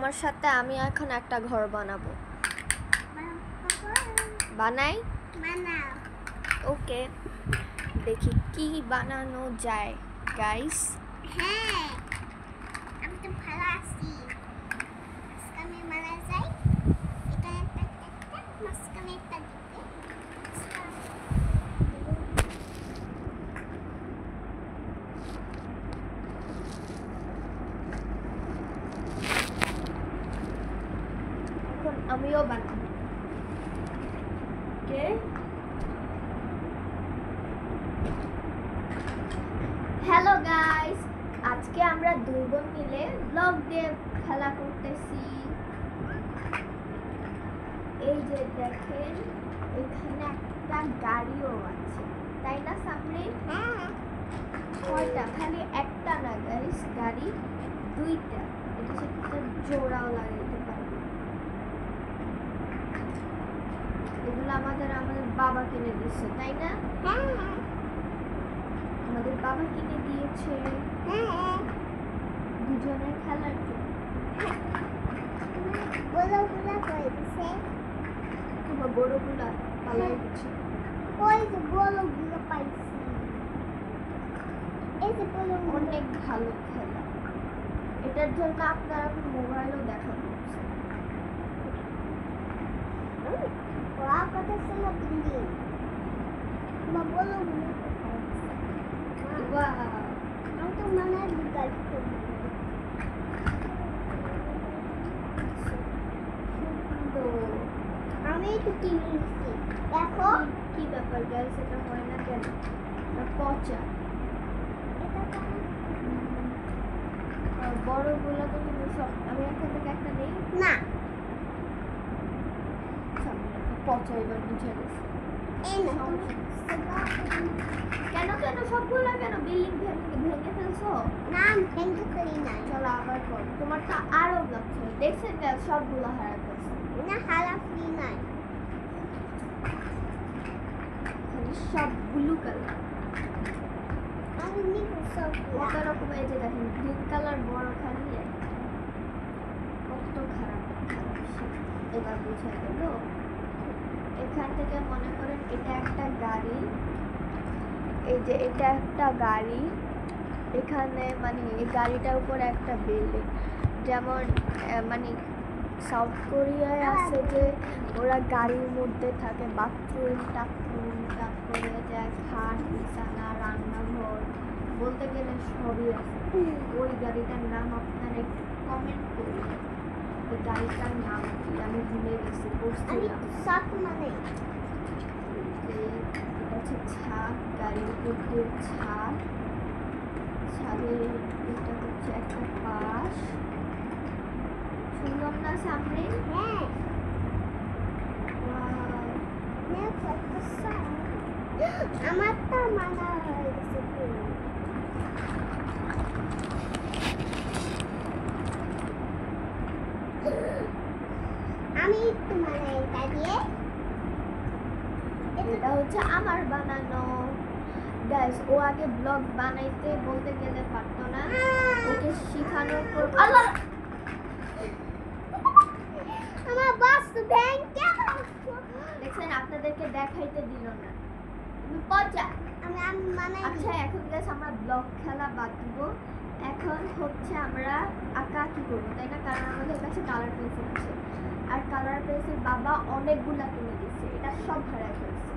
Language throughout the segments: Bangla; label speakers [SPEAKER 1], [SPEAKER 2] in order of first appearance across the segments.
[SPEAKER 1] তোমার সাথে আমি এখন একটা ঘর বানাবো। বানাই?
[SPEAKER 2] বানাও।
[SPEAKER 1] ওকে, দেখি কি বানানো যায় গাইস।
[SPEAKER 2] হ্যাঁ, আমি তো ভালো আছি। মাঝখানে মারা যায়, এটা একটা মাঝখানে একটা দিতে।
[SPEAKER 1] এখন আমিও বানাবো। ওকে, হ্যালো গাইস, আজকে আমরা দুই বোন মিলে ব্লগ দিয়ে খেলা করতেছি। এই যে দেখেন, এখানে একটা গাড়িও আছে, তাই না সামনে?
[SPEAKER 2] হ্যাঁ,
[SPEAKER 1] কয়টা? খালি একটা না গাইস, গাড়ি দুইটা। এটা সাথে জোড়াও লাগাইতে পারবো। এগুলো আমাদের বাবা কিনে দিচ্ছে, তাই না?
[SPEAKER 2] হ্যাঁ,
[SPEAKER 1] আমাদের বাবা কিনে দিয়েছে
[SPEAKER 2] হ্যাঁ।
[SPEAKER 1] দুজনের খেলার জন্য।
[SPEAKER 2] বড়গুলা কই দিছে?
[SPEAKER 1] তোমার বড়গুলা পালাই দিচ্ছে।
[SPEAKER 2] কই যে বড়গুলো পাইছি? এই যে বড়গুলো।
[SPEAKER 1] অনেক ভালো খেলা, এটার জন্য আপনারা মোবাইলও দেখা করছে।
[SPEAKER 2] ওরা কত সুন্দর বিল্ডিং। মা বড়গুলো কোথায় আছে?
[SPEAKER 1] ওয়াও,
[SPEAKER 2] আমি তো মনে হয় বিকাশ করবো।
[SPEAKER 1] সুন্দর।
[SPEAKER 2] আমি একটু কিনে নিচ্ছি, দেখো।
[SPEAKER 1] কি ব্যাপার গাইস, এটা হয় না কেন? এটা পচা।
[SPEAKER 2] এটা কেমন?
[SPEAKER 1] বড়গুলো তো তুমি সব, আমি এখান থেকে একটা নেই।
[SPEAKER 2] না,
[SPEAKER 1] সামনে একটা পচা, এবার বুঝে গেছে।
[SPEAKER 2] এই না তুমি
[SPEAKER 1] কেন কেন সবগুলা কেন বিল্ডিং ভেঙে ফেলছো?
[SPEAKER 2] না, আমি ভেঙে ফেলি নাই।
[SPEAKER 1] চলো আবার কর, তোমারটা আরো লাগছে। দেখছেন না সবগুলো হারা ফেলছে।
[SPEAKER 2] না, হারা ফেলি নাই।
[SPEAKER 1] খালি সব ব্লু কালার।
[SPEAKER 2] আমি নিব সব।
[SPEAKER 1] কত রকম, এই যে দেখেন গ্রিন কালার বড় খালি একটা। কত খারাপ খারাপ shit। এবার বুঝা গেল। এখান থেকে মনে করেন এটা একটা গাড়ি, এই যে এটা একটা গাড়ি, এখানে মানে এই গাড়িটার উপর একটা বিল্ডিং। যেমন মানে সাউথ কোরিয়ায় আছে যে ওরা গাড়ির মধ্যে থাকে, বাথরুম টাথরুম, তারপরে যে খাট বিছানা রান্নাঘর, বলতে গেলে সবই আছে। ওই গাড়িটার নাম আপনারা একটু কমেন্ট করুন, ওই গাড়িটার নাম কি আমি ভুলে গেছি,
[SPEAKER 2] আমি
[SPEAKER 1] পড়ছিলাম।
[SPEAKER 2] সব মানে
[SPEAKER 1] এটা হচ্ছে ছাদ, গাড়ির উপর দিয়ে ছাদ, ছাদের এটা হচ্ছে একটা পাশ। সুন্দর না সামনে?
[SPEAKER 2] হ্যাঁ,
[SPEAKER 1] Wow!
[SPEAKER 2] দেখো কত সব। আমার তো মানা হয়ে গেছে পুরো। আমি একটু মানে এটা দিয়ে
[SPEAKER 1] এটা হচ্ছে আমার বানানো। গাইস, ও আগে ব্লগ বানাইতে বলতে গেলে পারতো না, ওকে শেখানোর পর আল্লাহ
[SPEAKER 2] আমার বস্তু ব্যাংকে
[SPEAKER 1] দেখছেন, আপনাদেরকে দেখাইতে দিল না। তুমি পচা।
[SPEAKER 2] আমি মানে
[SPEAKER 1] আচ্ছা, এখন গাইস আমরা ব্লগ খেলা বাদ দিব। এখন হচ্ছে আমরা আঁকা কি করবো, তাই না? কারণ আমাদের কাছে কালার পেন্সিল আছে, আর কালার পেন্সিল বাবা অনেকগুলা কিনে দিচ্ছে, এটা সব হারাই ফেলছে।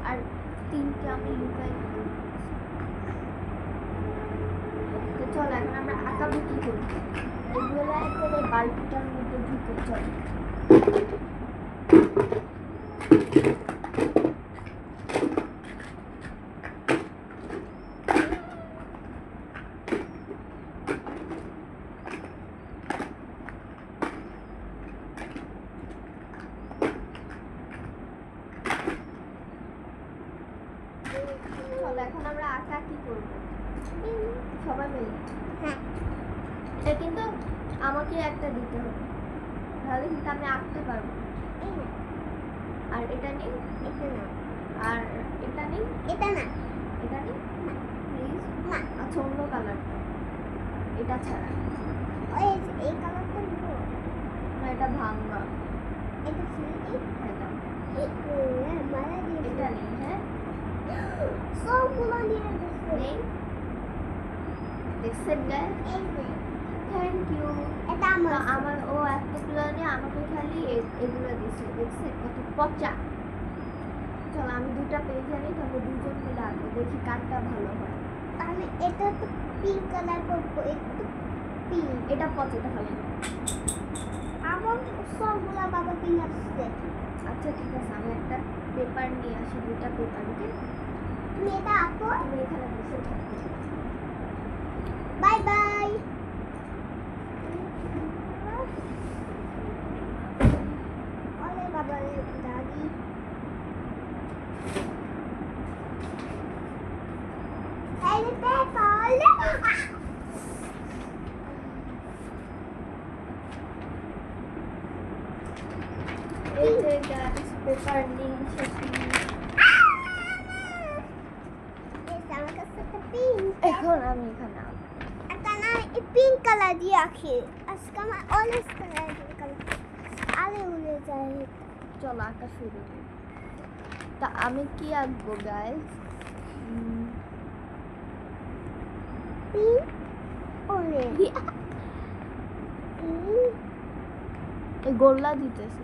[SPEAKER 1] আর তিনটে আমি লুকাই দিয়েছি। তো চলো এখন আমরা আঁকাবো কি করবো, এগুলো করে বাল্বটার মধ্যে ঢুকে চলো। এখন আমরা আঁকা কি করবো সবাই মিলে?
[SPEAKER 2] হ্যাঁ,
[SPEAKER 1] এটা কিন্তু আমাকে একটা দিতে হবে, তাহলে কিন্তু আমি আঁকতে পারবো।
[SPEAKER 2] এই না,
[SPEAKER 1] আর এটা নেই,
[SPEAKER 2] এটা না,
[SPEAKER 1] আর এটা নেই,
[SPEAKER 2] এটা না,
[SPEAKER 1] এটা নেই, প্লিজ।
[SPEAKER 2] না।
[SPEAKER 1] আচ্ছা, অন্য কালারটা, এটা ছাড়া।
[SPEAKER 2] ওই এই কালারটা
[SPEAKER 1] এটা ভাঙা।
[SPEAKER 2] এটা ছিল
[SPEAKER 1] হ্যাঁ দাও।
[SPEAKER 2] মারা দিয়ে
[SPEAKER 1] এটা নেই, হ্যাঁ
[SPEAKER 2] সবগুলো নিয়ে গেছে
[SPEAKER 1] নেই। দেখছেন গাইস?
[SPEAKER 2] এই যে
[SPEAKER 1] থ্যাংক ইউ।
[SPEAKER 2] এটা আমার
[SPEAKER 1] আমার ও এতগুলো নিয়ে আমাকে খালি এগুলো দিছে, দেখছেন কত পচা। চলো আমি দুইটা পেয়ে জানি, তাহলে দুজন মিলে আঁকবো, দেখি কারটা ভালো হয়।
[SPEAKER 2] আমি এটা তো পিঙ্ক কালার করবো একটু পিঙ্ক
[SPEAKER 1] এটা পচা, এটা ভালো।
[SPEAKER 2] আমার সবগুলা বাবা পিঙ্ক আসছে
[SPEAKER 1] আচ্ছা ঠিক আছে, আমি একটা পেপার নিয়ে আসি, দুইটা পেপার। ওকে,
[SPEAKER 2] তুমি এটা আঁকো
[SPEAKER 1] তুমি এখানে বসে থাকো।
[SPEAKER 2] বাই বাই ওরে বাবা রে দাদি এই পেপার
[SPEAKER 1] এই যে গাইস পেপার নিয়ে এসেছি।
[SPEAKER 2] আমার কাছে একটা পিঙ্ক
[SPEAKER 1] এখন আমি এখানে আঁকবো।
[SPEAKER 2] একটা না এই পিঙ্ক কালার দিয়ে আঁকি আজকে আমার অরেঞ্জ কালার আরে উড়ে যায়
[SPEAKER 1] চলো আঁকা শুরু করি। তা আমি কি আঁকবো গাইস?
[SPEAKER 2] পিঙ্ক অরেঞ্জ
[SPEAKER 1] এই গোল্লা দিতেছি।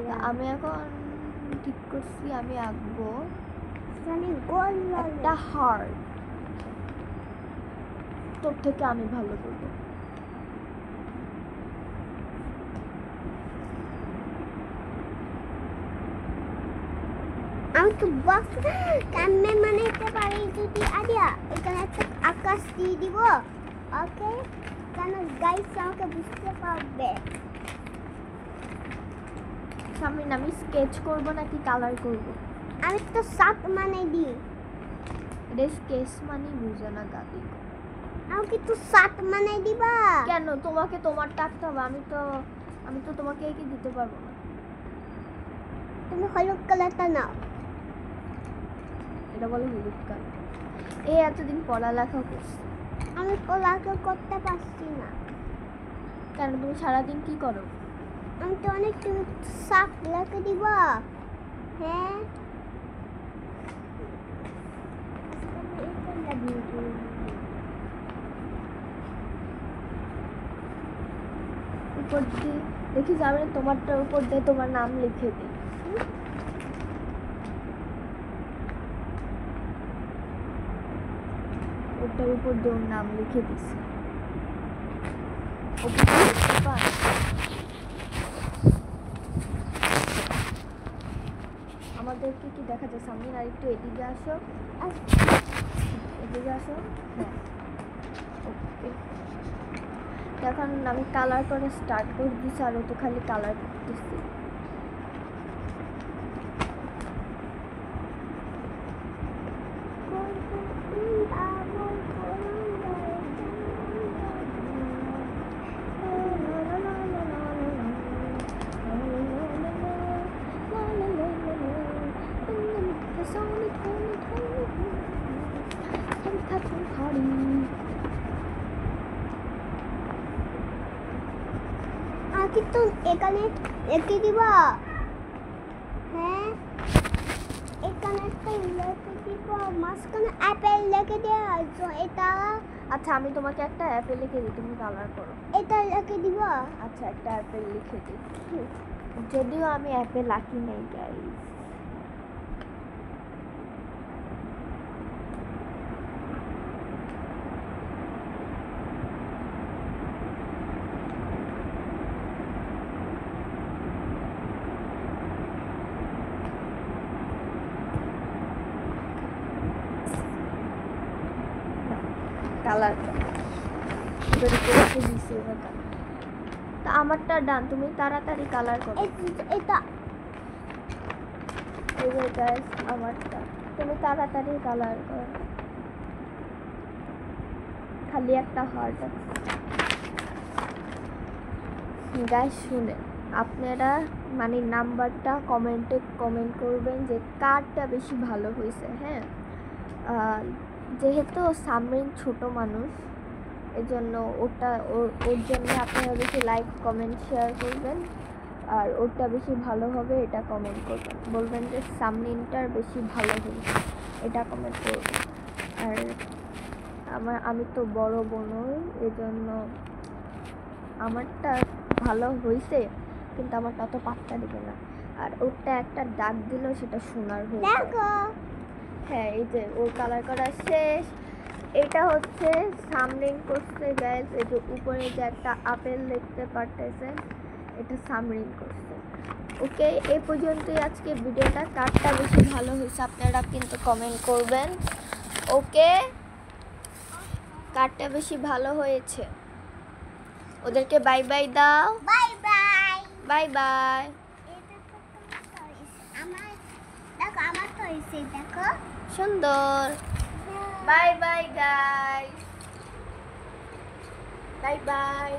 [SPEAKER 1] তা আমি এখন ঠিক করছি আমি আঁকবো
[SPEAKER 2] মানে গোল
[SPEAKER 1] একটা হার্ট। তোর থেকে আমি ভালো করবো।
[SPEAKER 2] আমি তো বক্স কামে বানাইতে পারি যদি আরিয়া এখানে একটা আকাশ দিয়ে দিব ওকে কেন গাইস আমাকে বুঝতে পারবে
[SPEAKER 1] সামনে আমি স্কেচ করব নাকি কালার করব?
[SPEAKER 2] আমি তো সাত মানে দিই
[SPEAKER 1] এটা স্কেচ মানে বুঝে না গালি।
[SPEAKER 2] আমাকে তো সাত মানে দিবা
[SPEAKER 1] কেন তোমাকে তোমার টাকতে হবে? আমি তো তোমাকে একে দিতে পারবো না।
[SPEAKER 2] তুমি হলুদ কালারটা নাও
[SPEAKER 1] এটা বলে হলুদ কালার। এই এতদিন পড়ালেখা করছি,
[SPEAKER 2] আমি পড়ালেখা করতে পারছি না
[SPEAKER 1] কেন তুমি সারাদিন কি করো?
[SPEAKER 2] আমি তো অনেক তুমি সাত লিখে দিবা হ্যাঁ
[SPEAKER 1] উপর দিয়ে দেখি যাবে তোমারটার উপর দিয়ে তোমার নাম লিখে দিই। ওটার উপর দিয়ে ওর নাম লিখে দিছি। ওপর দিয়ে লিখতে পার? আমাদেরকে কি দেখা যায় সামনে? আর একটু এদিকে আসো, এদিকে আসো। হ্যাঁ ওকে, এখন আমি কালার করে স্টার্ট করে দিচ্ছি, আর ও তো খালি কালার করতেছি।
[SPEAKER 2] কিন্তু এখানে এঁকে দিবা হ্যাঁ এখানে একটা লিখে দিবা মাঝখানে অ্যাপেল লিখে দেওয়া এটা
[SPEAKER 1] আচ্ছা আমি তোমাকে একটা অ্যাপেল লিখে দিই, তুমি কালার করো।
[SPEAKER 2] এটা লিখে দিবা
[SPEAKER 1] আচ্ছা একটা অ্যাপেল লিখে দিই, যদিও আমি অ্যাপেল আঁকি নাই গাইস। কালার দিছি ওটা। তা আমারটা ডান, তুমি তাড়াতাড়ি কালার করো।
[SPEAKER 2] এটা
[SPEAKER 1] এই যে গাইস আমারটা, তুমি তাড়াতাড়ি কালার করো। খালি একটা হার্ট আছে গাইস। শুনে আপনারা মানে নাম্বারটা কমেন্টে কমেন্ট করবেন যে কারটা বেশি ভালো হয়েছে। হ্যাঁ যেহেতু সামরিন ছোট মানুষ, এজন্য ওর জন্য আপনারা বেশি লাইক কমেন্ট শেয়ার করবেন, আর ওরটা বেশি ভালো হবে এটা কমেন্ট করবেন, বলবেন যে সামনিনটার বেশি ভালো হয়েছে এটা কমেন্ট করবেন। আর আমি তো বড় বোনই, এজন্য আমারটা ভালো হয়েছে কিন্তু আমারটা অত পাত্তা দিবে না, আর ওরটা একটা দাগ দিল সেটা সোনার হয়ে যায়।
[SPEAKER 2] দেখো
[SPEAKER 1] হ্যাঁ এই যে ওর কালার করা শেষ। এটা হচ্ছে সামরিন করছে গাইস, এই যে উপরে যে একটা আপেল দেখতে পারতেছেন এটা সামরিন করছে। ওকে, এই পর্যন্তই আজকে ভিডিওটা। কারটা বেশি ভালো হয়েছে আপনারা কিন্তু কমেন্ট করবেন। ওকে, কারটা বেশি ভালো হয়েছে। ওদেরকে বাই বাই দাও।
[SPEAKER 2] Bye bye.
[SPEAKER 1] Bye bye.
[SPEAKER 2] আমার দেখো আমার তো হয়েছে দেখো
[SPEAKER 1] সুন্দর। Bye bye guys, bye bye.